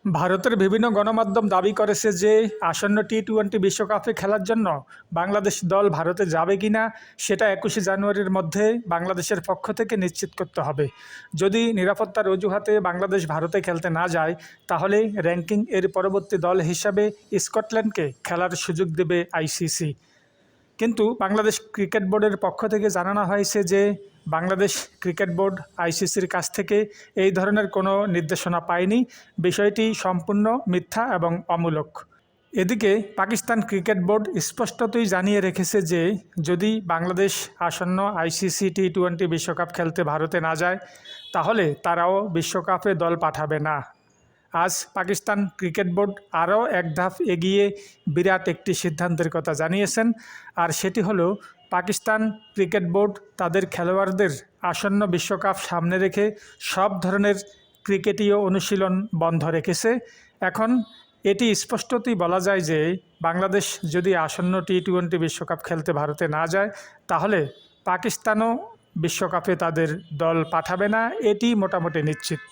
ভারতের বিভিন্ন গণমাধ্যম দাবি করেছে যে আসন্ন টি-20 বিশ্বকাপে খেলার জন্য বাংলাদেশ দল ভারতে যাবে কিনা সেটা 21শে জানুয়ারির মধ্যে বাংলাদেশের পক্ষ থেকে নিশ্চিত করতে হবে। যদি নিরাপত্তার অজুহাতে বাংলাদেশ ভারতে খেলতে না যায়, তাহলে র্যাঙ্কিং এর পরবর্তী দল হিসাবে স্কটল্যান্ডকে খেলার সুযোগ দেবে আইসিসি। কিন্তু বাংলাদেশ ক্রিকেট বোর্ডের পক্ষ থেকে জানানো হয়েছে যে বাংলাদেশ ক্রিকেট বোর্ড আইসিসির কাছ থেকে এই ধরনের কোনো নির্দেশনা পায়নি। বিষয়টি সম্পূর্ণ মিথ্যা এবং অমূলক। এদিকে পাকিস্তান ক্রিকেট বোর্ড স্পষ্টতই জানিয়ে রেখেছে যে যদি বাংলাদেশ আসন্ন আইসিসি টি-20 বিশ্বকাপ খেলতে ভারতে না যায়, তাহলে তারাও বিশ্বকাপে দল পাঠাবে না। আজ পাকিস্তান ক্রিকেট বোর্ড আরও এক ধাপ এগিয়ে বিরাট একটি সিদ্ধান্তের কথা জানিয়েছেন, আর সেটি হলো পাকিস্তান ক্রিকেট বোর্ড তাদের খেলোয়াড়দের আসন্ন বিশ্বকাপ সামনে রেখে সব ধরনের ক্রিকেটীয় অনুশীলন বন্ধ রেখেছে। এখন এটি স্পষ্টতই বলা যায় যে বাংলাদেশ যদি আসন্ন টি-20 বিশ্বকাপ খেলতে ভারতে না যায়, তাহলে পাকিস্তানও বিশ্বকাপে তাদের দল পাঠাবে না, এটি মোটামুটি নিশ্চিত।